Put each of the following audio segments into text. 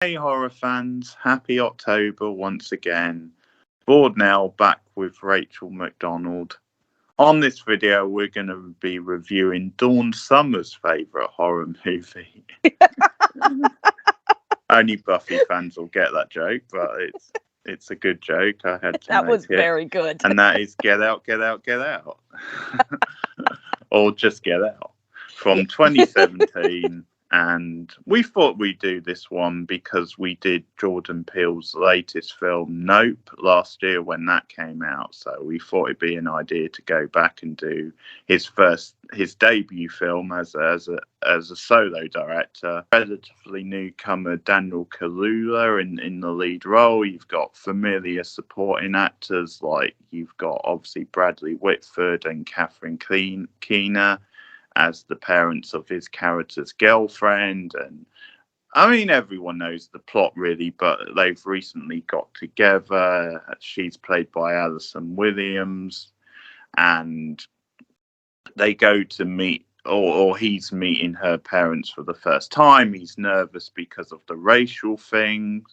Hey horror fans, happy October once again. Board now back with Rachel McDonald. On this video, we're going to be reviewing Dawn Summers' favourite horror movie. Only Buffy fans will get that joke, but it's a good joke. I had to That make was it. very good. And that is Get Out, Get Out, Get Out. Or just Get Out. From 2017. And we thought we'd do this one because we did Jordan Peele's latest film, Nope, last year when that came out. So we thought it'd be an idea to go back and do his debut film as a solo director. Relatively newcomer Daniel Kaluuya in the lead role. You've got familiar supporting actors like you've got obviously Bradley Whitford and Catherine Keener as the parents of his character's girlfriend. And I mean, everyone knows the plot really, but they've recently got together. She's played by Alison Williams, and they go to meet, or he's meeting her parents for the first time. He's nervous because of the racial things,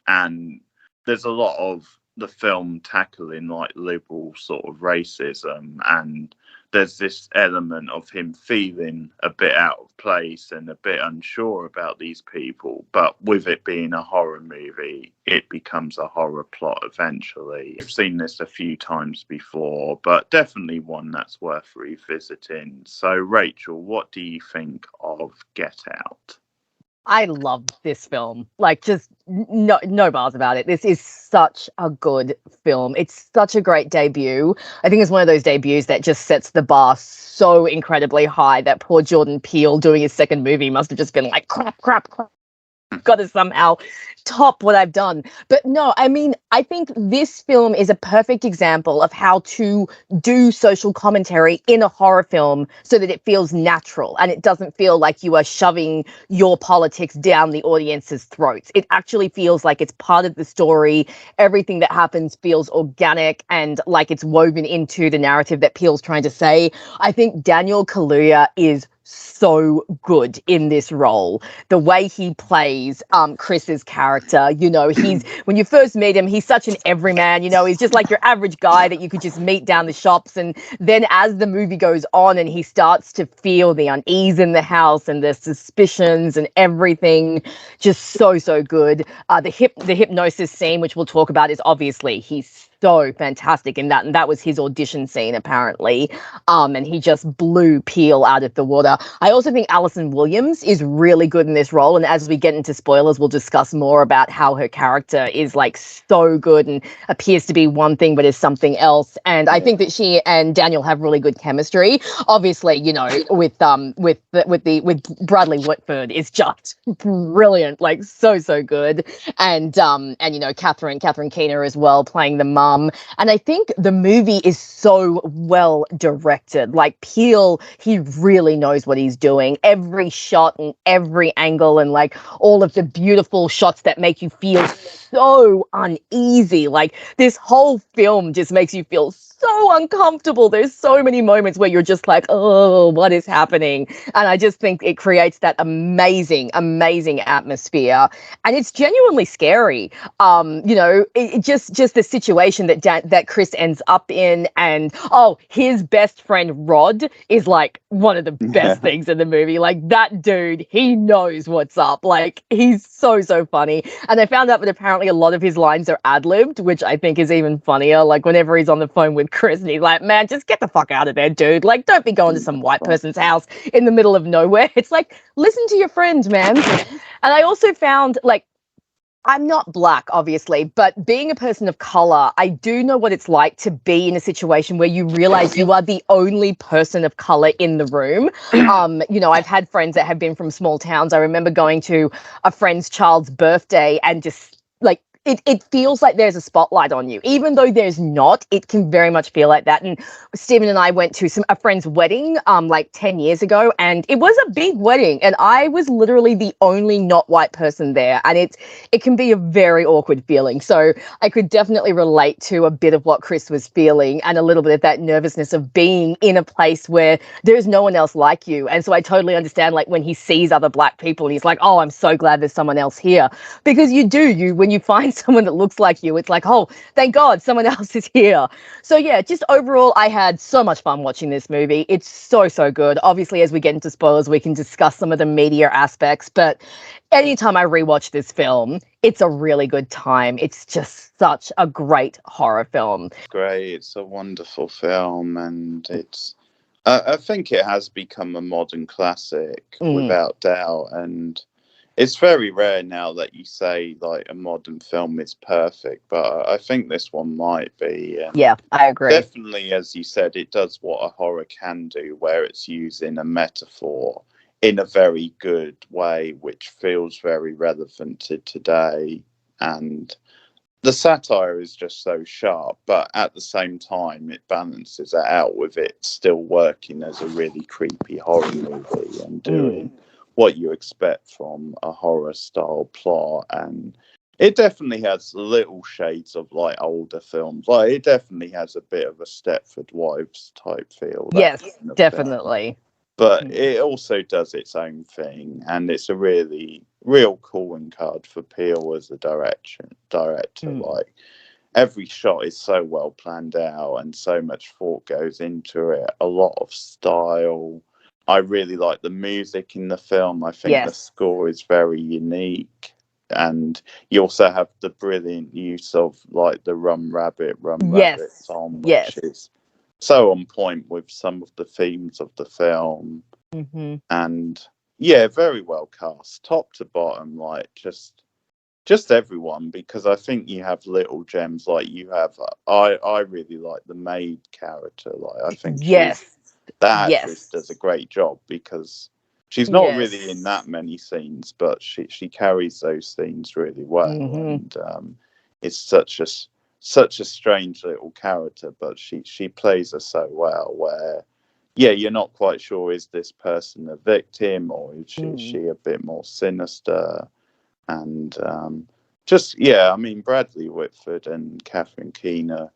and there's a lot of the film tackling like liberal sort of racism, and there's this element of him feeling a bit out of place and a bit unsure about these people. But with it being a horror movie, it becomes a horror plot eventually. I've seen this a few times before, but definitely one that's worth revisiting. So, Rachel, what do you think of Get Out? I love this film. Like, just no bars about it. This is such a good film. It's such a great debut. I think it's one of those debuts that just sets the bar so incredibly high that poor Jordan Peele doing his second movie must have just been like, crap. Got to somehow top what I've done. But no, I mean, I think this film is a perfect example of how to do social commentary in a horror film so that it feels natural and it doesn't feel like you are shoving your politics down the audience's throats. It actually feels like it's part of the story. Everything that happens feels organic and like it's woven into the narrative that Peele's trying to say. I think Daniel Kaluuya is so good in this role. The way he plays Chris's character, you know, when you first meet him, he's such an everyman, you know, he's just like your average guy that you could just meet down the shops. And then as the movie goes on and he starts to feel the unease in the house and the suspicions and everything, just so good. The hypnosis scene, which we'll talk about, is obviously he's so fantastic in that, and that was his audition scene apparently, and he just blew Peele out of the water. I also think Alison Williams is really good in this role, and as we get into spoilers, we'll discuss more about how her character is like so good and appears to be one thing but is something else. And I think that she and Daniel have really good chemistry. Obviously, you know, with Bradley Whitford is just brilliant, like so good, and you know, Catherine Keener as well playing the mum. And I think the movie is so well directed. Like Peele, he really knows what he's doing. Every shot and every angle and like all of the beautiful shots that make you feel so uneasy. Like this whole film just makes you feel so uncomfortable. There's so many moments where you're just like, oh, what is happening? And I just think it creates that amazing atmosphere. And it's genuinely scary. You know, it just the situation that Chris ends up in, and his best friend Rod is like one of the best things in the movie. Like that dude, he knows what's up. Like he's so funny. And I found out that apparently a lot of his lines are ad-libbed, which I think is even funnier. Like whenever he's on the phone with Chris and he's like, man, just get the fuck out of there, dude. Like don't be going to some white person's house in the middle of nowhere. It's like, listen to your friend, man. And I also found, like, I'm not black, obviously, but being a person of color, I do know what it's like to be in a situation where you realize you are the only person of color in the room. You know, I've had friends that have been from small towns. I remember going to a friend's child's birthday and just like it feels like there's a spotlight on you, even though there's not. It can very much feel like that. And Stephen and I went to a friend's wedding like 10 years ago, and it was a big wedding, and I was literally the only not white person there, and it can be a very awkward feeling. So I could definitely relate to a bit of what Chris was feeling, and a little bit of that nervousness of being in a place where there's no one else like you. And so I totally understand, like, when he sees other black people and he's like, oh, I'm so glad there's someone else here, because you when you find someone that looks like you, it's like, oh, thank God someone else is here. So yeah, just overall, I had so much fun watching this movie. It's so good. Obviously, as we get into spoilers, we can discuss some of the media aspects, but anytime I rewatch this film, it's a really good time. It's just such a great horror film. Great, it's a wonderful film, and it's I think it has become a modern classic without doubt, and it's very rare now that you say like a modern film is perfect, but I think this one might be. Yeah, I agree. Definitely, as you said, it does what a horror can do, where it's using a metaphor in a very good way, which feels very relevant to today. And the satire is just so sharp, but at the same time, it balances it out with it still working as a really creepy horror movie and doing what you expect from a horror style plot. And it definitely has little shades of like older films. Like it definitely has a bit of a Stepford Wives type feel. Yes, definitely. But it also does its own thing, and it's a really real calling card for Peele as a director. Like every shot is so well planned out, and so much thought goes into it. A lot of style. I really like the music in the film. I think the score is very unique, and you also have the brilliant use of like the Rum Rabbit song, which is so on point with some of the themes of the film. And yeah, very well cast, top to bottom, like just everyone, because I think you have little gems. Like you have I really like the maid character. Like I think the actress does a great job, because she's not really in that many scenes, but she carries those scenes really well. And it's such a strange little character, but she plays her so well, where you're not quite sure, is this person a victim, or is she a bit more sinister? And I mean, Bradley Whitford and Catherine Keener,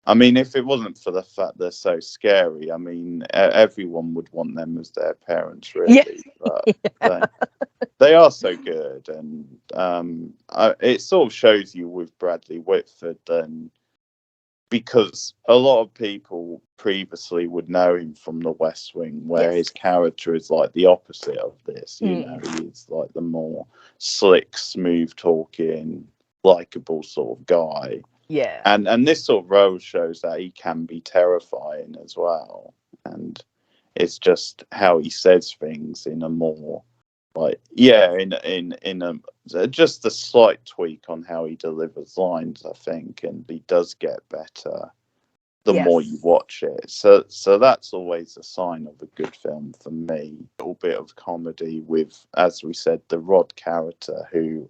I mean, if it wasn't for the fact they're so scary, I mean, everyone would want them as their parents, really. But they are so good, and it sort of shows you with Bradley Whitford, and because a lot of people previously would know him from The West Wing, where his character is like the opposite of this. You know, he's like the more slick, smooth talking, likable sort of guy. Yeah. And this sort of role shows that he can be terrifying as well. And it's just how he says things in a more like in a just a slight tweak on how he delivers lines, I think, and he does get better the more you watch it. So that's always a sign of a good film for me. A little bit of comedy with, as we said, the Rod character, who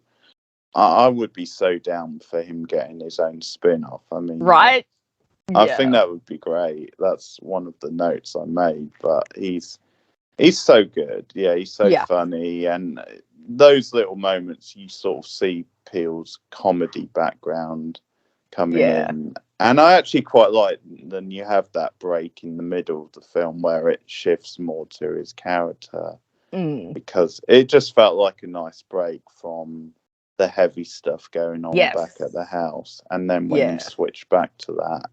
I would be so down for him getting his own spin-off. I mean, right? I think that would be great. That's one of the notes I made, but he's so good. Yeah, he's so funny, and those little moments you sort of see Peele's comedy background coming in. And I actually quite like then you have that break in the middle of the film where it shifts more to his character, because it just felt like a nice break from the heavy stuff going on back at the house, and then when you switch back to that.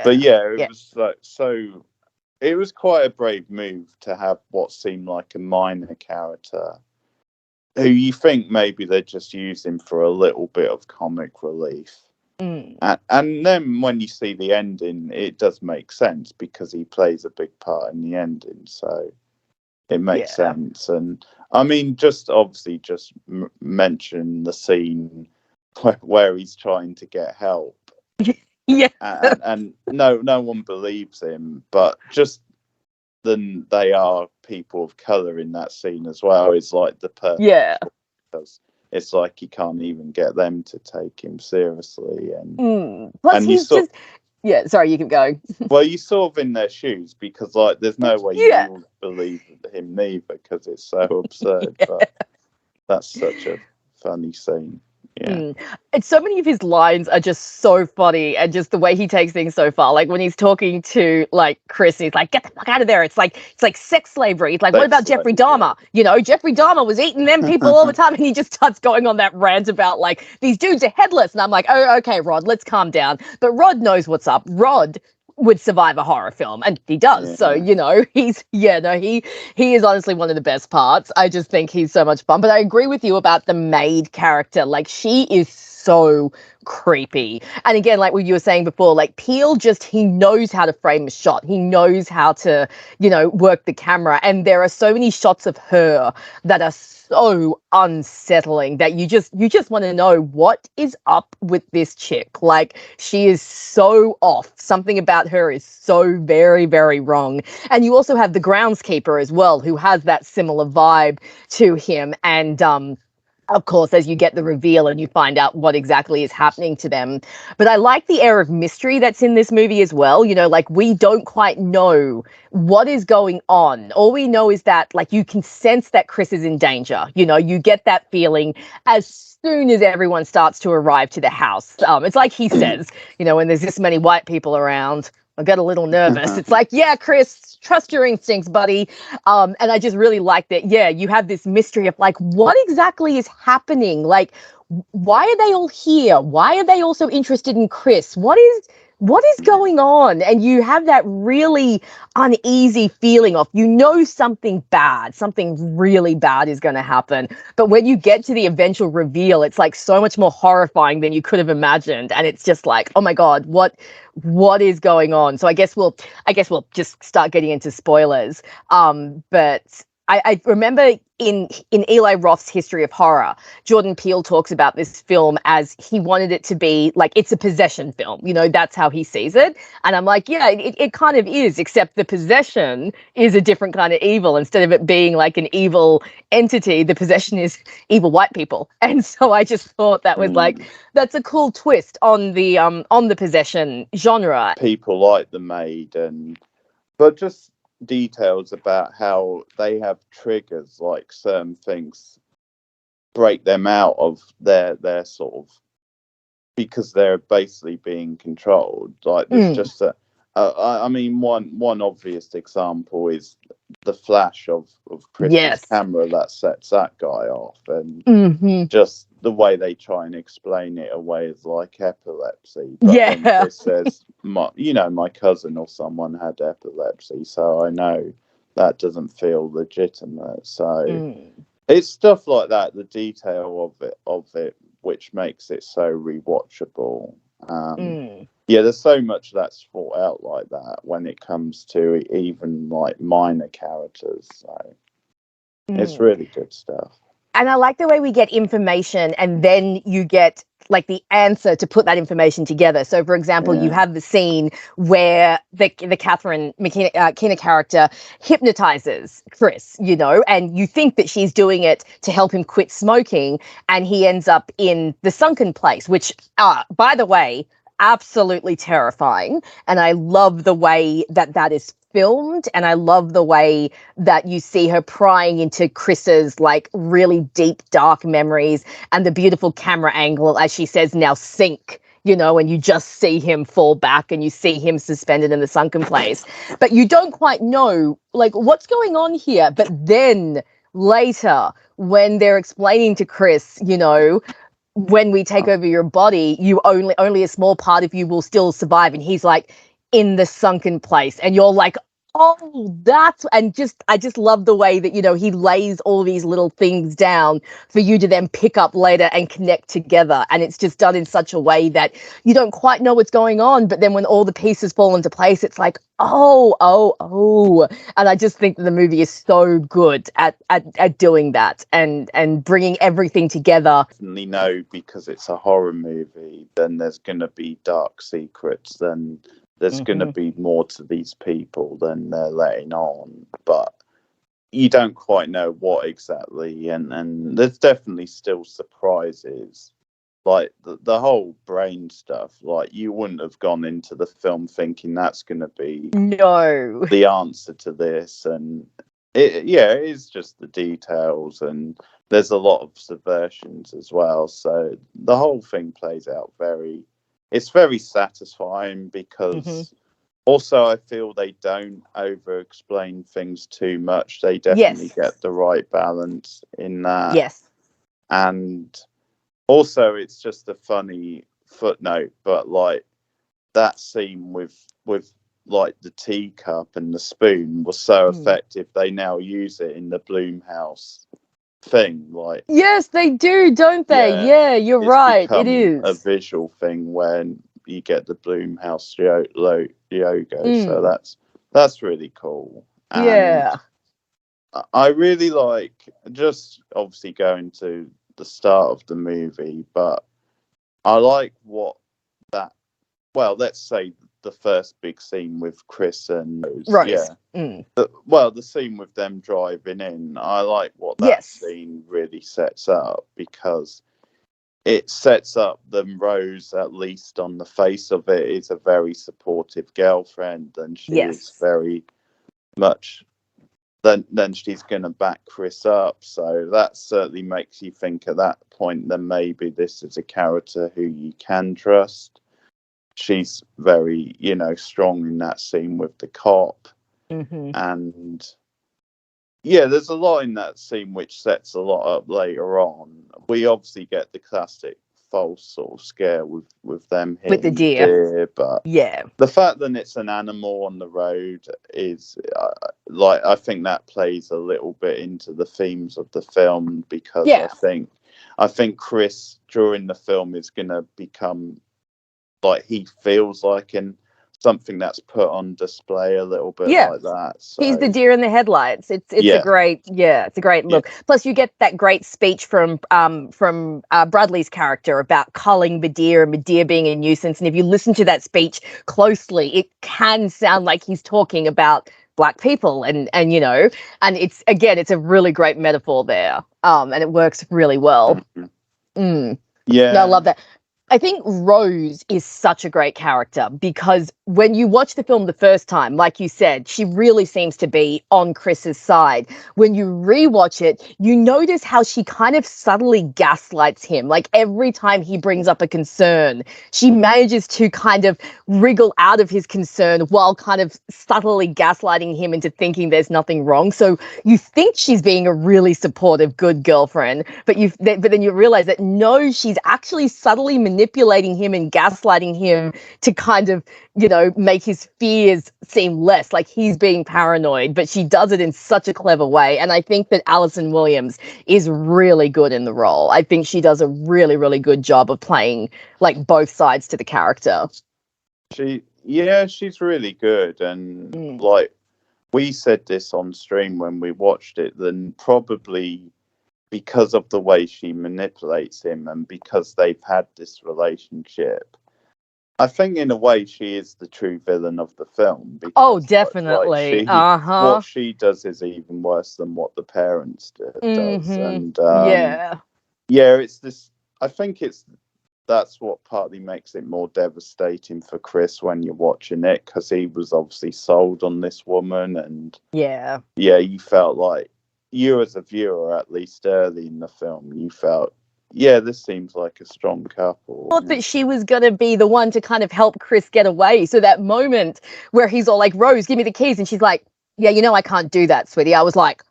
But it was like so. It was quite a brave move to have what seemed like a minor character, who you think maybe they just used him for a little bit of comic relief. And then when you see the ending, it does make sense, because he plays a big part in the ending. So it makes sense. And I mean, just obviously just mention the scene where he's trying to get help. And no one believes him, but just then they are people of color in that scene as well. It's like the perfect because it's like he can't even get them to take him seriously. Plus, And you he's sort just yeah. Sorry, you can go. well, you sort of in their shoes, because like there's no way Yeah. you would believe him neither, because it's so absurd. But that's such a funny scene. Yeah. And so many of his lines are just so funny, and just the way he takes things so far. Like when he's talking to like Chris, he's like, "Get the fuck out of there!" It's like sex slavery. He's like, "What about Jeffrey Dahmer? You know, Jeffrey Dahmer was eating them people all the time," and he just starts going on that rant about like these dudes are headless, and I'm like, "Oh, okay, Rod, let's calm down." But Rod knows what's up. Rod would survive a horror film, and he does. Yeah. So he is honestly one of the best parts. I just think he's so much fun. But I agree with you about the maid character. Like, she is so creepy. And again, like what you were saying before, like Peele he knows how to frame a shot. He knows how to, work the camera. And there are so many shots of her that are so unsettling that you just want to know what is up with this chick. Like, she is so off. Something about her is so very, very wrong. And you also have the groundskeeper as well, who has that similar vibe to him. And of course, as you get the reveal and you find out what exactly is happening to them. But I like the air of mystery that's in this movie as well. Like, we don't quite know what is going on. All we know is that, like, you can sense that Chris is in danger. You get that feeling as soon as everyone starts to arrive to the house. It's like he says, when there's this many white people around, I get a little nervous. It's like, yeah, Chris, trust your instincts, buddy. And I just really like that. Yeah, you have this mystery of like, what exactly is happening? Like, why are they all here? Why are they all so interested in Chris? What is going on? And you have that really uneasy feeling of, something bad, something really bad is going to happen. But when you get to the eventual reveal, it's like so much more horrifying than you could have imagined. And it's just like, oh my God, what is going on? So I guess we'll just start getting into spoilers. But I remember in Eli Roth's History of Horror, Jordan Peele talks about this film as he wanted it to be like, it's a possession film. That's how he sees it. And I'm like, yeah, it kind of is, except the possession is a different kind of evil. Instead of it being like an evil entity, the possession is evil white people. And so I just thought that was like, that's a cool twist on the possession genre. People like the maid, but just details about how they have triggers, like certain things break them out of their sort of, because they're basically being controlled. Like, there's just I mean, one obvious example is the flash of Chris's camera that sets that guy off, and just the way they try and explain it away as like epilepsy. But then Chris says, my cousin or someone had epilepsy, so I know that doesn't feel legitimate. So it's stuff like that, the detail of it, which makes it so rewatchable. Yeah, there's so much that's thought out like that when it comes to even like minor characters. So it's really good stuff. And I like the way we get information and then you get like the answer to put that information together. So, for example, you have the scene where the Catherine McKenna character hypnotizes Chris, and you think that she's doing it to help him quit smoking, and he ends up in the sunken place, which, by the way, absolutely terrifying. And I love the way that is filmed, and I love the way that you see her prying into Chris's like really deep, dark memories, and the beautiful camera angle as she says, "Now sink," and you just see him fall back and you see him suspended in the sunken place. But you don't quite know like what's going on here. But then later, when they're explaining to Chris, when we take over your body, you only a small part of you will still survive. And he's like, in the sunken place. And you're like, oh, I just love the way that, he lays all these little things down for you to then pick up later and connect together. And it's just done in such a way that you don't quite know what's going on. But then when all the pieces fall into place, it's like, oh. And I just think that the movie is so good at doing that and bringing everything together. Definitely know, because it's a horror movie, then there's going to be dark secrets, then there's going to be more to these people than they're letting on. But you don't quite know what exactly, and there's definitely still surprises. Like the whole brain stuff, like you wouldn't have gone into the film thinking that's going to be No. the answer to this, and it is just the details, and there's a lot of subversions as well. So the whole thing plays out it's very satisfying because also I feel they don't over explain things too much. They definitely Yes. get the right balance in that. Yes. And also it's just a funny footnote, but like that scene with like the teacup and the spoon was so effective they now use it in the Bloomhouse thing. Like, Yes, they do, don't they? yeah, Yeah, you're it's right. It become a is. visual thing when you get the Bloomhouse logo. So that's really cool. And Yeah. I really like, just obviously going to the start of the movie, but I like what that, well, let's say the first big scene with Chris and Rose. Rose. Yeah. The scene with them driving in, I like what that Yes. scene really sets up, because it sets up them. Rose, at least on the face of it, is a very supportive girlfriend, and she is Yes. very much. Then she's going to back Chris up. So that certainly makes you think at that point that maybe this is a character who you can trust. She's very, strong in that scene with the cop. And yeah, there's a lot in that scene which sets a lot up later on. We obviously get the classic false sort of scare with them hitting With the deer. but Yeah. the fact that it's an animal on the road is I think that plays a little bit into the themes of the film, because Yeah. I think Chris during the film is going to become like he feels like in something that's put on display a little bit like that. So He's the deer in the headlights. It's a great look. Plus, you get that great speech from Bradley's character about culling Medea and Medea being a nuisance. And if you listen to that speech closely, it can sound like he's talking about Black people, and it's a really great metaphor there. And it works really well. Yeah, No, I love that. I think Rose is such a great character because when you watch the film the first time, like you said, she really seems to be on Chris's side. When you rewatch it, you notice how she kind of subtly gaslights him. Like every time he brings up a concern, she manages to kind of wriggle out of his concern while kind of subtly gaslighting him into thinking there's nothing wrong. So you think she's being a really supportive, good girlfriend, but then you realize that no, she's actually subtly manipulating him and gaslighting him to kind of, make his fears seem less, like he's being paranoid, but she does it in such a clever way. And I think that Alison Williams is really good in the role. I think she does a really, really good job of playing like both sides to the character. She's really good. And like we said this on stream when we watched it, then probably because of the way she manipulates him and because they've had this relationship, I think in a way she is the true villain of the film. Because, oh, definitely. What she does is even worse than what the parents does. And it's this. I think that's what partly makes it more devastating for Chris when you're watching it, because he was obviously sold on this woman, and you felt like, you as a viewer, at least early in the film, you felt, this seems like a strong couple. I thought that she was going to be the one to kind of help Chris get away. So that moment where he's all like, Rose, give me the keys. And she's like, yeah, I can't do that, sweetie. I was like,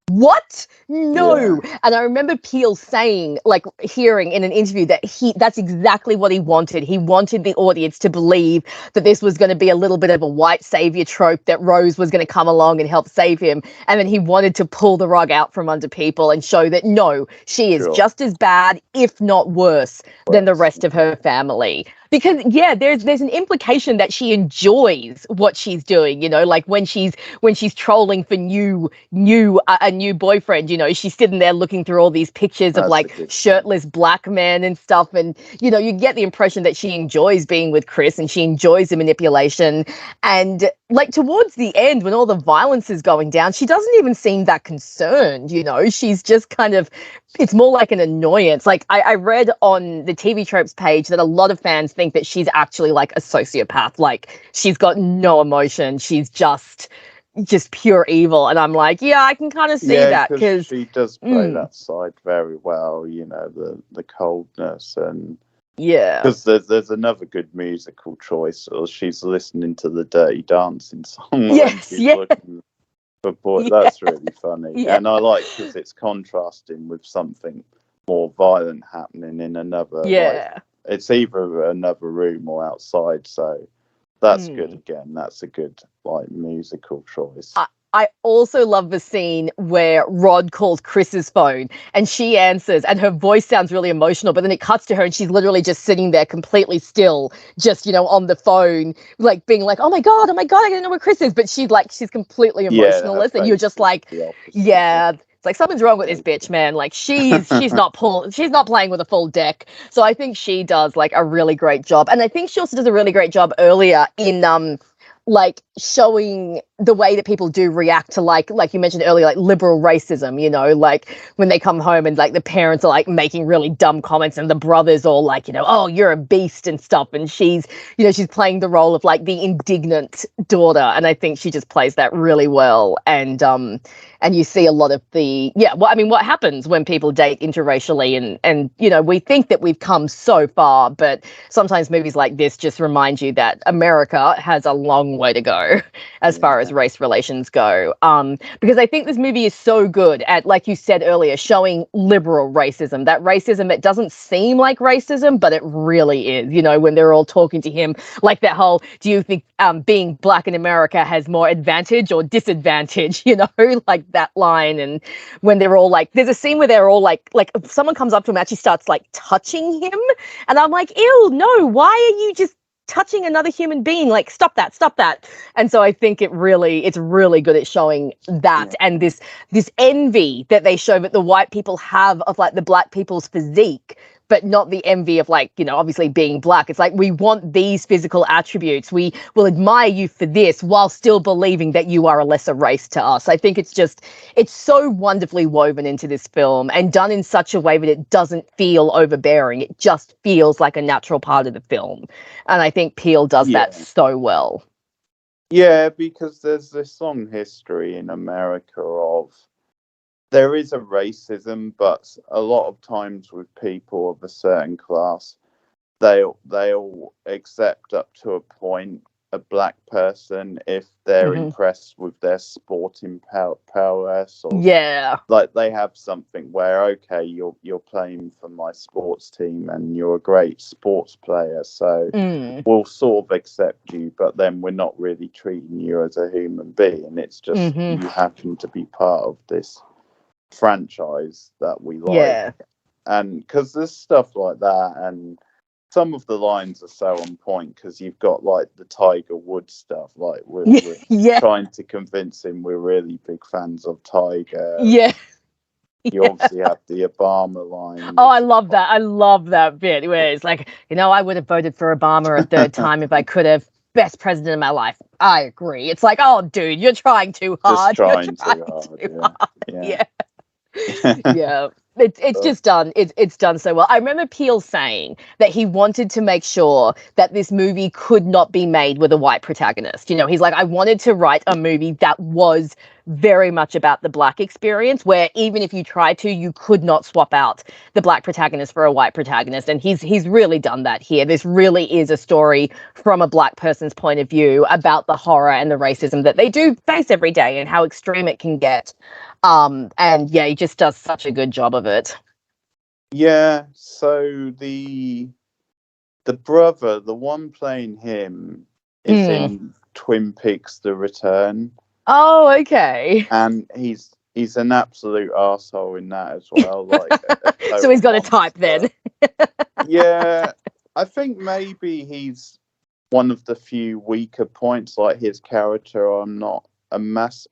what? No. Yeah. And I remember Peele saying, like hearing in an interview that that's exactly what he wanted. He wanted the audience to believe that this was going to be a little bit of a white savior trope, that Rose was going to come along and help save him. And then he wanted to pull the rug out from under people and show that no, she is just as bad, if not worse, than the rest of her family. Because there's an implication that she enjoys what she's doing, like when she's trolling for a new boyfriend, she's sitting there looking through all these pictures of That's a like good point. shirtless black men and stuff, and you get the impression that she enjoys being with Chris and she enjoys the manipulation. And like towards the end when all the violence is going down, she doesn't even seem that concerned. She's just kind of, it's more like an annoyance. Like I read on the TV tropes page that a lot of fans think that she's actually like a sociopath. Like she's got no emotion. She's just pure evil. And I'm like, yeah, I can kind of see Yeah, that because because, she does play mm, that side very well. The coldness, and yeah, because there's another good musical choice. Or she's listening to the Dirty Dancing song when yes, she's yeah, looking for boy. yeah, That's really funny, yeah, and I like because it's contrasting with something more violent happening in another, like yeah. it's either another room or outside. So that's good. Mm. Again, that's a good like musical choice. I also love the scene where Rod calls Chris's phone and she answers and her voice sounds really emotional, but then it cuts to her and she's literally just sitting there completely still, just, on the phone, like being like, oh my God, I don't know where Chris is. But she's completely Yeah, her emotionless. And you're face just is like, the opposite. yeah, it's like something's wrong with this bitch, man. Like she's not playing with a full deck. So I think she does like a really great job. And I think she also does a really great job earlier in like showing the way that people do react to like you mentioned earlier, like liberal racism, like when they come home and like the parents are like making really dumb comments and the brothers all like, oh, you're a beast and stuff. And she's playing the role of like the indignant daughter. And I think she just plays that really well. And you see a lot of what happens when people date interracially, and we think that we've come so far, but sometimes movies like this just remind you that America has a long way to go as far as Yeah, race relations go. Because I think this movie is so good at, like you said earlier, showing liberal racism, that racism that doesn't seem like racism, but it really is, when they're all talking to him, like that whole, do you think being black in America has more advantage or disadvantage, like that line. And when they're all like, there's a scene where they're all like someone comes up to him and actually starts like touching him. And I'm like, ew, no, why are you just touching another human being? Like, stop that, stop that. And so I think it's really good at showing that, yeah, and this envy that they show that the white people have of like the black people's physique, but not the envy of like, obviously being black. It's like, we want these physical attributes. We will admire you for this while still believing that you are a lesser race to us. I think it's so wonderfully woven into this film and done in such a way that it doesn't feel overbearing. It just feels like a natural part of the film. And I think Peele does that yeah. so well. Yeah, because there's this long history in America of there is a racism, but a lot of times with people of a certain class, they'll accept up to a point a black person if they're Hmm. impressed with their sporting prowess, or Yeah. like they have something where, okay, you're playing for my sports team and you're a great sports player, so Mm. we'll sort of accept you, but then we're not really treating you as a human being. It's just Hmm. you happen to be part of this franchise that we like. Yeah. And because there's stuff like that, and some of the lines are so on point because you've got like the Tiger Woods stuff, like we're Yeah. trying to convince him we're really big fans of Tiger. Yeah. You Yeah. obviously have the Obama line, Oh, I which is love that. I love that bit where it's like, I would have voted for Obama a third time if I could have. Best president of my life. I agree. It's like, oh, dude, you're trying too just hard. You're trying trying too hard. too hard. Yeah, Yeah. Yeah. It's But, just done. It's done so well. I remember Peele saying that he wanted to make sure that this movie could not be made with a white protagonist. He's like, I wanted to write a movie that was very much about the black experience, where even if you tried to, you could not swap out the black protagonist for a white protagonist. And he's really done that here. This really is a story from a black person's point of view about the horror and the racism that they do face every day and how extreme it can get. And yeah, he just does such a good job of it. yeah. So the brother, the one playing him, is Mm. in Twin Peaks: The Return, Oh, okay. and he's an absolute asshole in that as well, like a So total he's got a type monster. then. Yeah, I think maybe he's one of the few weaker points, like his character. I'm not a mass.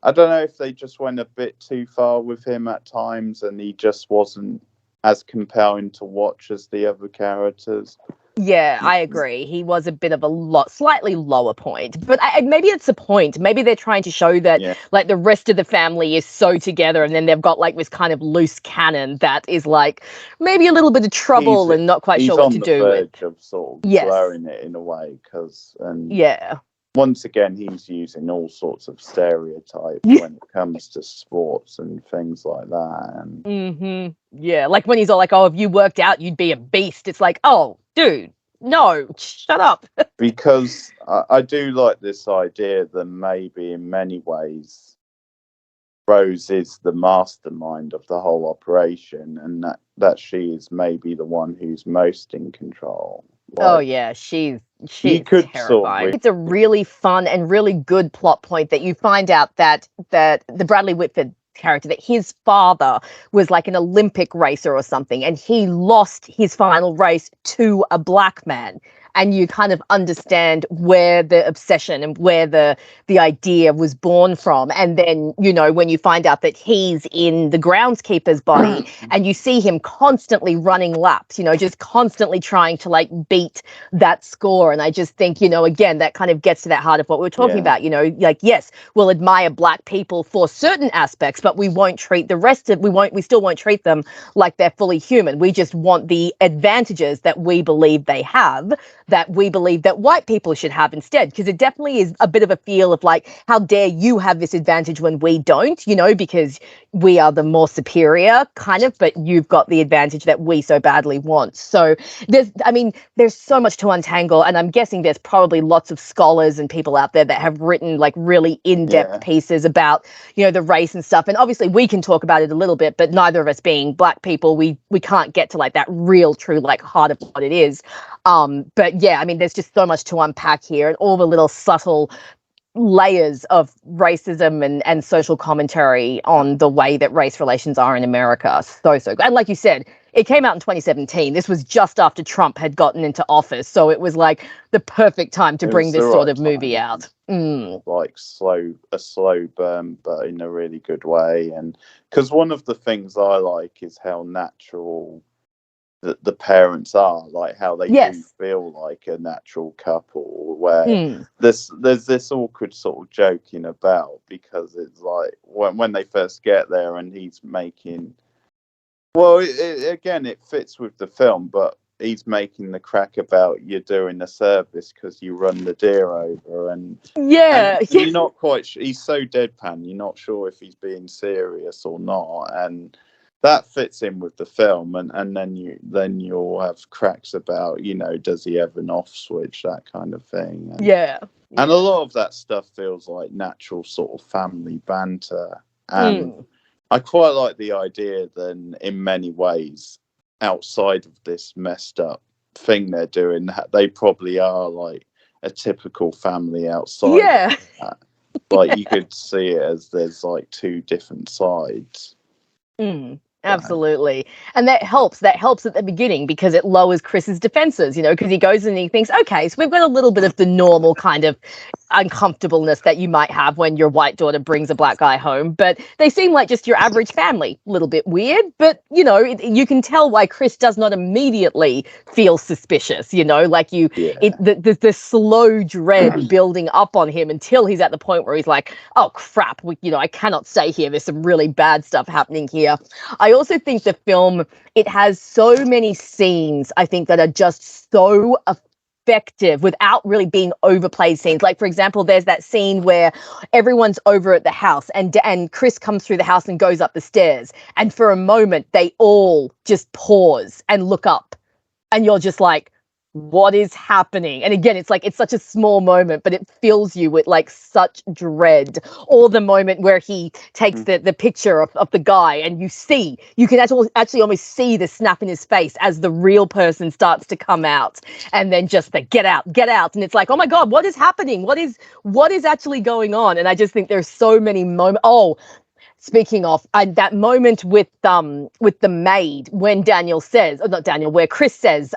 I don't know if they just went a bit too far with him at times, and he just wasn't as compelling to watch as the other characters. Yeah, I agree. He was a bit of a slightly lower point, but maybe it's a point. Maybe they're trying to show that Yeah. like the rest of the family is so together, and then they've got like this kind of loose cannon that is like maybe a little bit of trouble and not quite sure what to do. He's on the with. verge of sort of Yes. blurring it in a way, yeah. Once again, he's using all sorts of stereotypes when it comes to sports and things like that. And yeah, like when he's all like, "Oh, if you worked out, you'd be a beast." It's like, "Oh, dude, no, shut up." Because I do like this idea that maybe in many ways Rose is the mastermind of the whole operation, and that she is maybe the one who's most in control. Oh yeah, she's terrifying. It's a really fun and really good plot point that you find out that the Bradley Whitford character, that his father was like an Olympic racer or something, and he lost his final race to a black man. And you kind of understand where the obsession and where the idea was born from. And then, you know, when you find out that he's in the groundskeeper's body and you see him constantly running laps, you know, just constantly trying to like beat that score. And I just think, you know, again, that kind of gets to that heart of what we were talking about, you know, like, yes, we'll admire black people for certain aspects, but we won't treat the rest of, we still won't treat them like they're fully human. We just want the advantages that we believe they have, that we believe that white people should have instead, because it definitely is a bit of a feel of like, how dare you have this advantage when we don't, you know, because we are the more superior kind of, but you've got the advantage that we so badly want. So there's so much to untangle, and I'm guessing there's probably lots of scholars and people out there that have written like really in-depth pieces about, you know, the race and stuff. And obviously we can talk about it a little bit, but neither of us being black people, we can't get to like that real true like heart of what it is. But yeah, I mean, there's just so much to unpack here, and all the little subtle layers of racism and social commentary on the way that race relations are in America. So good. And like you said, it came out in 2017. This was just after Trump had gotten into office. So it was like the perfect time to bring this sort of movie out. Like a slow burn, but in a really good way. And because one of the things I like is how natural the parents are, like how they do feel like a natural couple, where there's this awkward sort of joking about, because it's like when they first get there and he's making, well, again, it fits with the film, but he's making the crack about you're doing a service because you run the deer over, and you're not quite he's so deadpan, you're not sure if he's being serious or not, and that fits in with the film. And then you'll have cracks about, you know, does he have an off switch, that kind of thing. And a lot of that stuff feels like natural sort of family banter, and I quite like the idea then in many ways, outside of this messed up thing they're doing, they probably are like a typical family outside of that. Like you could see it as there's like two different sides. Absolutely. And that helps at the beginning, because it lowers Chris's defenses, you know, because he goes and he thinks, okay, so we've got a little bit of the normal kind of uncomfortableness that you might have when your white daughter brings a black guy home, but they seem like just your average family. A little bit weird, but you know, you can tell why Chris does not immediately feel suspicious, you know, like the slow dread building up on him until he's at the point where he's like, oh crap, I cannot stay here, there's some really bad stuff happening here. I also think the film, it has so many scenes, I think, that are just so effective without really being overplayed scenes. Like, for example, there's that scene where everyone's over at the house and Chris comes through the house and goes up the stairs. And for a moment, they all just pause and look up. And you're just like, what is happening? And again, it's like, it's such a small moment, but it fills you with like such dread. Or the moment where he takes the picture of the guy, and you can actually almost see the snap in his face as the real person starts to come out, and then just the get out. And it's like, oh my God, what is happening? What is actually going on? And I just think there's so many moments. Oh, speaking of, and that moment with the maid when Daniel says, or not Daniel, where Chris says,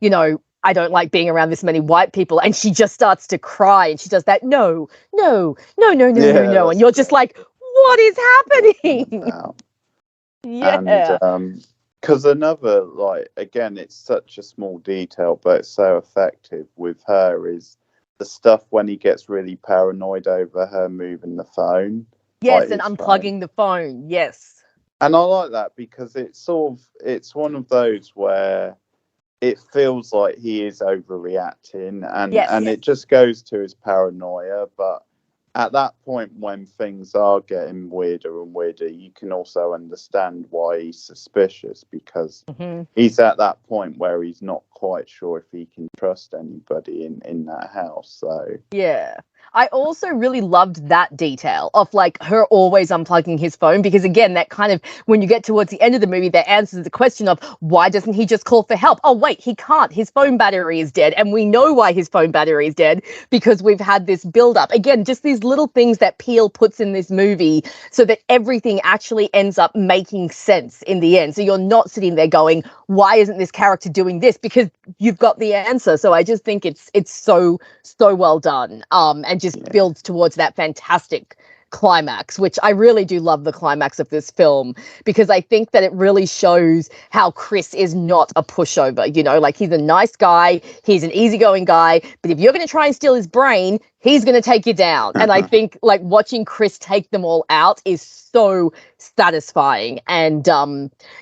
you know, I don't like being around this many white people, and she just starts to cry, and she does that, no, no, no, no, no, no, no, and you're just like, what is happening? Yeah. And because another, like, again, it's such a small detail, but it's so effective with her is the stuff when he gets really paranoid over her moving the phone. Yes, Like and his unplugging phone. the phone. Yes. And I like that because it's one of those where it feels like he is overreacting, and Yes. it just goes to his paranoia. But at that point, when things are getting weirder and weirder, you can also understand why he's suspicious, because he's at that point where he's not quite sure if he can trust anybody in that house. So Yeah. I also really loved that detail of like her always unplugging his phone, because again, that kind of, when you get towards the end of the movie, that answers the question of why doesn't he just call for help? Oh wait, he can't. His phone battery is dead, and we know why his phone battery is dead, because we've had this build up. Again, just these little things that Peele puts in this movie so that everything actually ends up making sense in the end. So you're not sitting there going, why isn't this character doing this? Because you've got the answer. So I just think it's so well done, and just builds towards that fantastic climax, which I really do love the climax of this film, because I think that it really shows how Chris is not a pushover, you know, like he's a nice guy, he's an easygoing guy, but if you're going to try and steal his brain, he's going to take you down. And I think like watching Chris take them all out is so satisfying, and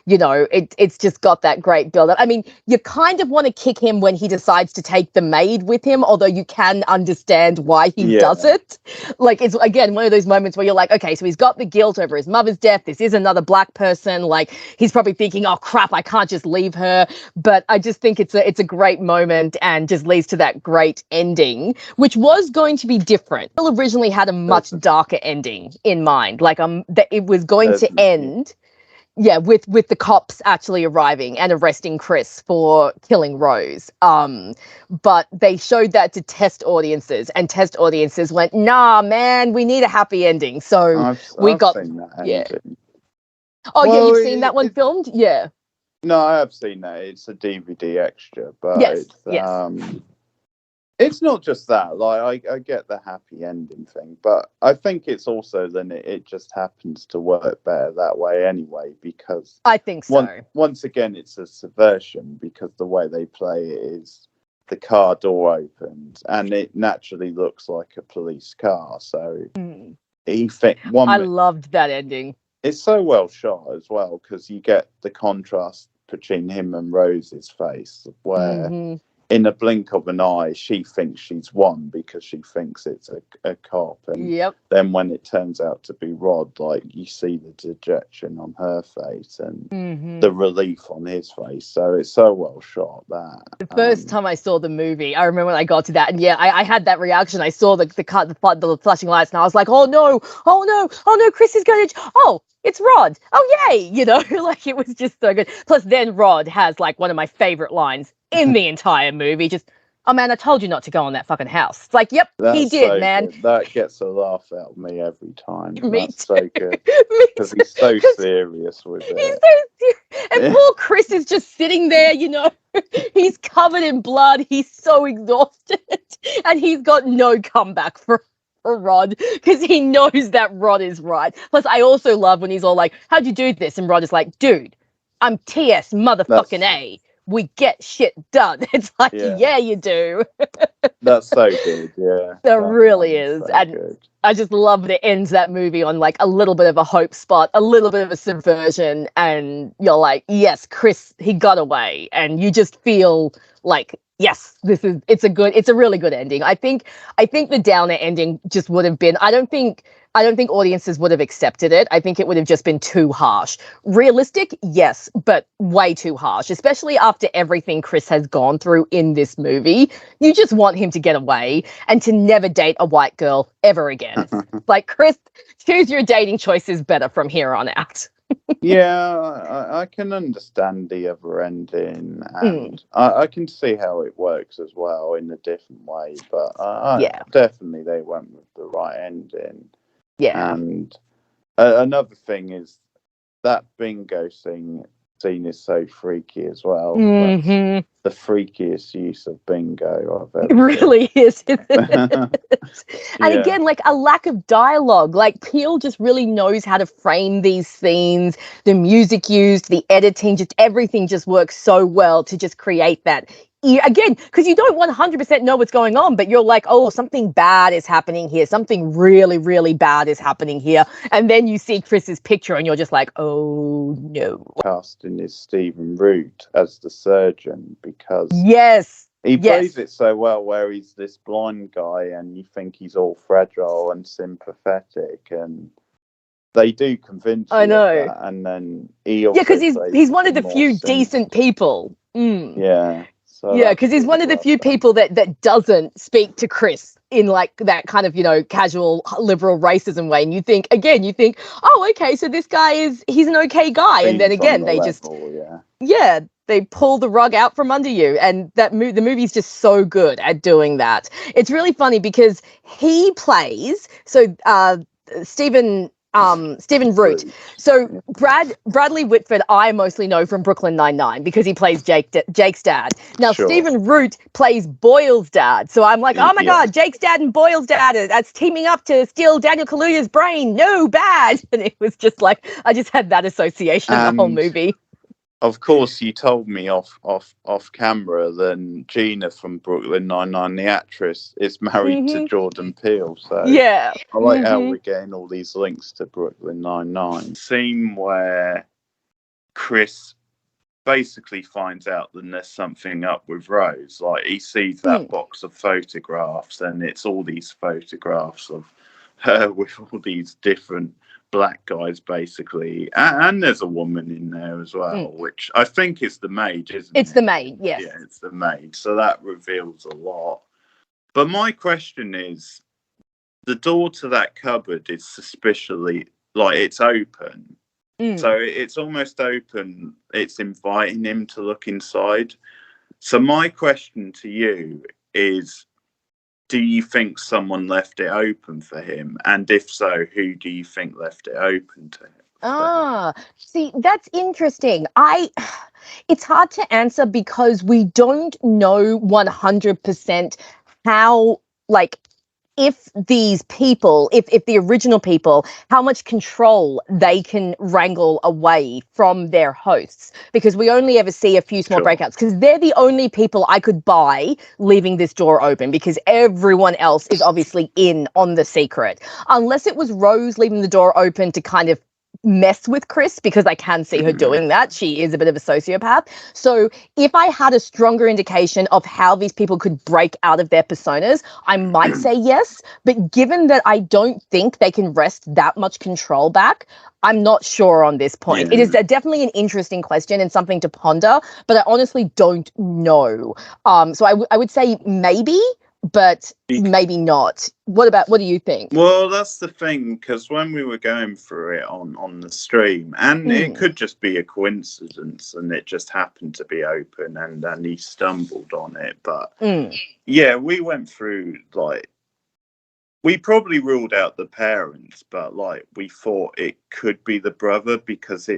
you know, it's just got that great build up. I mean, you kind of want to kick him when he decides to take the maid with him, although you can understand why he does it. Like, it's again one of those moments where you're like, okay, so he's got the guilt over his mother's death, this is another black person, like he's probably thinking, oh crap, I can't just leave her. But I just think it's a great moment, and just leads to that great ending, which was going to be different. Bill originally had a much darker ending in mind, like that it was going to end, with the cops actually arriving and arresting Chris for killing Rose. But they showed that to test audiences, and test audiences went, nah, man, we need a happy ending. So I've seen that ending. Oh, well, yeah, you've seen that one filmed? Yeah. No, I have seen that. It's a DVD extra, but yes. it's not just that. Like, I get the happy ending thing, but I think it's also then it just happens to work better that way anyway, because I think so. Once again, it's a subversion, because the way they play it is the car door opens and it naturally looks like a police car. So I loved that ending. It's so well shot as well, because you get the contrast between him and Rose's face, where in a blink of an eye, she thinks she's won because she thinks it's a cop. And then when it turns out to be Rod, like, you see the dejection on her face and the relief on his face. So it's so well shot that. The first time I saw the movie, I remember when I got to that, and I had that reaction. I saw the flashing lights, and I was like, oh no, Chris is going to, it's Rod. Oh, yay. You know, like, it was just so good. Plus, then Rod has like one of my favorite lines in the entire movie. Just, oh man, I told you not to go in that fucking house. It's like, yep, he did, so man. Good. That gets a laugh out of me every time. That's so good. Because he's so serious with it. He's so serious. And poor Chris is just sitting there, you know. He's covered in blood. He's so exhausted. And he's got no comeback for Rod, because he knows that Rod is right. Plus, I also love when he's all like, how'd you do this? And Rod is like, dude, I'm TS motherfucking A. We get shit done. It's like, yeah you do. That's so good, yeah. That really is. So and good. I just love that it ends that movie on like a little bit of a hope spot, a little bit of a subversion, and you're like, yes, Chris, he got away. And you just feel like, yes, it's a really good ending. I think the downer ending just would have been, I don't think audiences would have accepted it. I think it would have just been too harsh. Realistic, yes, but way too harsh, especially after everything Chris has gone through in this movie. You just want him to get away and to never date a white girl ever again. Like, Chris, choose your dating choices better from here on out. I can understand the other ending, and I can see how it works as well in a different way, but definitely they went with the right ending. Yeah. And Another thing is that bingo scene is so freaky as well. That's Mm-hmm. the freakiest use of bingo I've It ever seen. really is, isn't it? And Yeah, again, like a lack of dialogue. Like Peel just really knows how to frame these scenes. The music used, the editing, just everything just works so well to just create that. Again, because you don't 100% know what's going on, but you're like, oh, something bad is happening here. Something really, really bad is happening here. And then you see Chris's picture and you're just like, oh, no. casting is Stephen Root as the surgeon because Yes. he Yes. plays it so well, where he's this blind guy and you think he's all fragile and sympathetic, and they do convince I you of know. that. And then he Yeah, also because plays he's one of the the more few decent sinister. people. Mm. Yeah, so Yeah, that's because he's really one of the well few done. people that doesn't speak to Chris in like that kind of, casual liberal racism way. And you think, oh, okay, so this guy he's an okay guy. And then He's on again, the they just, level, yeah. yeah, they pull the rug out from under you. And the movie's just so good at doing that. It's really funny because he plays, Stephen Stephen Root. Root. So Bradley Whitford, I mostly know from Brooklyn Nine-Nine because he plays Jake's dad. Now Sure. Stephen Root plays Boyle's dad. So I'm like, oh my Yeah. god, Jake's dad and Boyle's dad that's teaming up to steal Daniel Kaluuya's brain. No, bad. And it was just like I just had that association the whole And movie. of course, you told me off camera that Gina from Brooklyn Nine-Nine, the actress, is married to Mm-hmm. Jordan Peele. So Yeah. I like how Mm-hmm. we're getting all these links to Brooklyn Nine-Nine. Scene where Chris basically finds out that there's something up with Rose. Like he sees that box of photographs, and it's all these photographs of her with all these different black guys, basically, and there's a woman in there as well, which I think is the maid, isn't It's it? the maid, yes. Yeah, it's the maid. So that reveals a lot. But my question is, the door to that cupboard is suspiciously like it's open. So it's almost open. It's inviting him to look inside. So my question to you is, do you think someone left it open for him? And if so, who do you think left it open to him? See, that's interesting. It's hard to answer because we don't know 100% how, like, if these people, if the original people, how much control they can wrangle away from their hosts, because we only ever see a few small breakouts, because they're the only people I could buy leaving this door open, because everyone else is obviously in on the secret, unless it was Rose leaving the door open to kind of mess with Chris, because I can see her doing that. She is a bit of a sociopath. So if I had a stronger indication of how these people could break out of their personas, I might say yes. But given that I don't think they can wrest that much control back, I'm not sure on this point. Yeah. It is definitely an interesting question and something to ponder, but I honestly don't know. So I would say maybe, but maybe not. What do you think? Well, that's the thing, because when we were going through it on the stream, and it could just be a coincidence, and it just happened to be open, and he stumbled on it. But yeah, we went through, like, we probably ruled out the parents, but like we thought it could be the brother, because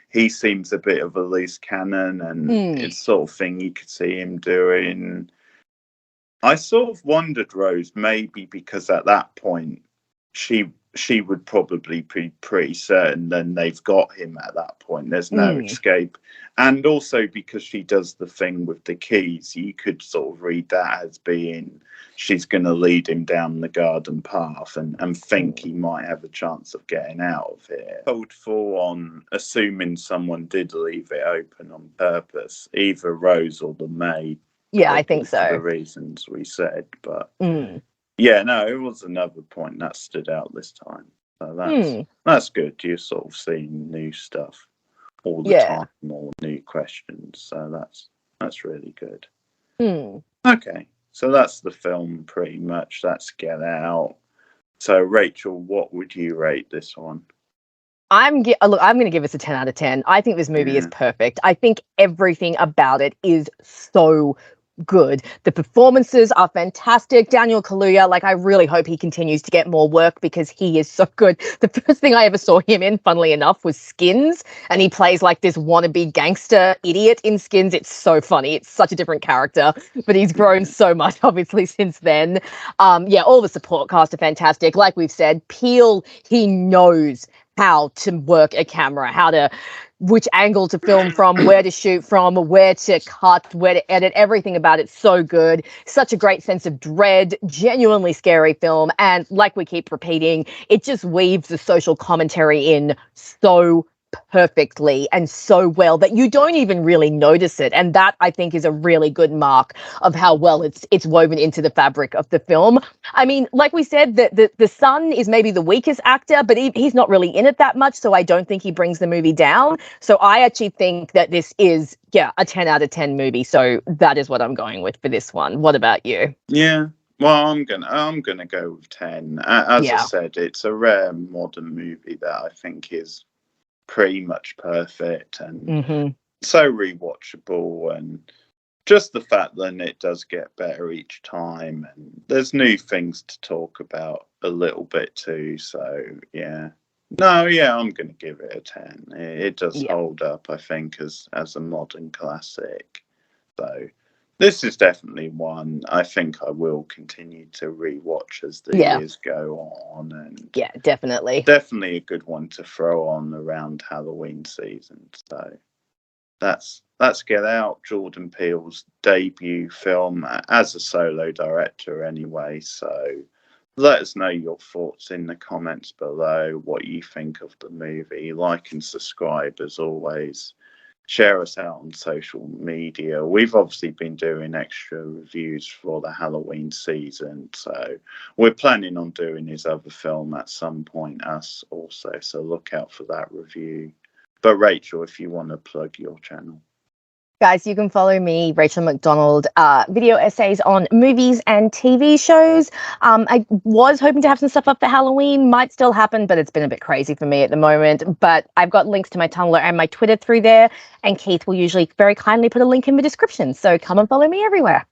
he seems a bit of a loose cannon, and it's sort of thing you could see him doing. I sort of wondered, Rose, maybe because at that point she would probably be pretty certain then they've got him at that point. There's no escape. And also because she does the thing with the keys, you could sort of read that as being she's going to lead him down the garden path and think he might have a chance of getting out of here. Hold full on assuming someone did leave it open on purpose, either Rose or the maid. Yeah, I think so. For the reasons we said, but yeah, no, it was another point that stood out this time. So that's good. You're sort of seeing new stuff all the time, more new questions. So that's really good. Okay, so that's the film pretty much. That's Get Out. So Rachel, what would you rate this one? I'm going to give this a 10 out of 10. I think this movie is perfect. I think everything about it is so good. The performances are fantastic. Daniel Kaluuya, like, I really hope he continues to get more work because he is so good. The first thing I ever saw him in, funnily enough, was Skins, and he plays like this wannabe gangster idiot in Skins. It's so funny. It's such a different character, but he's grown so much, obviously, since then. Yeah, all the support cast are fantastic. Like we've said, Peele, he knows how to work a camera, which angle to film from, where to shoot from, where to cut, where to edit. Everything about it's so good. Such a great sense of dread, genuinely scary film. And like we keep repeating, it just weaves the social commentary in so perfectly and so well that you don't even really notice it. And that, I think, is a really good mark of how well it's woven into the fabric of the film. I mean, like we said, the son is maybe the weakest actor, but he's not really in it that much, so I don't think he brings the movie down. So I actually think that this is, yeah, a 10 out of 10 movie. So that is what I'm going with for this one. What about you? Yeah. Well, I'm gonna go with 10. As I Yeah. said, it's a rare modern movie that I think is pretty much perfect and Mm-hmm. so rewatchable, and just the fact that it does get better each time, and there's new things to talk about a little bit too. So yeah, no, yeah, I'm gonna give it a 10. It does Yeah. hold up, I think, as a modern classic. So this is definitely one I think I will continue to rewatch as the Yeah. years go on, and Yeah, definitely. definitely a good one to throw on around Halloween season. So that's Get Out, Jordan Peele's debut film as a solo director anyway. So let us know your thoughts in the comments below, what you think of the movie. Like and subscribe as always. Share us out on social media. We've obviously been doing extra reviews for the Halloween season, so we're planning on doing his other film at some point, us also. So look out for that review. But Rachel, if you want to plug your channel. Guys, you can follow me, Rachel McDonald, video essays on movies and TV shows. I was hoping to have some stuff up for Halloween, might still happen, but it's been a bit crazy for me at the moment. But I've got links to my Tumblr and my Twitter through there, and Keith will usually very kindly put a link in the description. So come and follow me everywhere.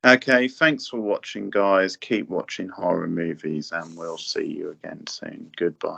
Okay, thanks for watching, guys. Keep watching horror movies, and we'll see you again soon. Goodbye.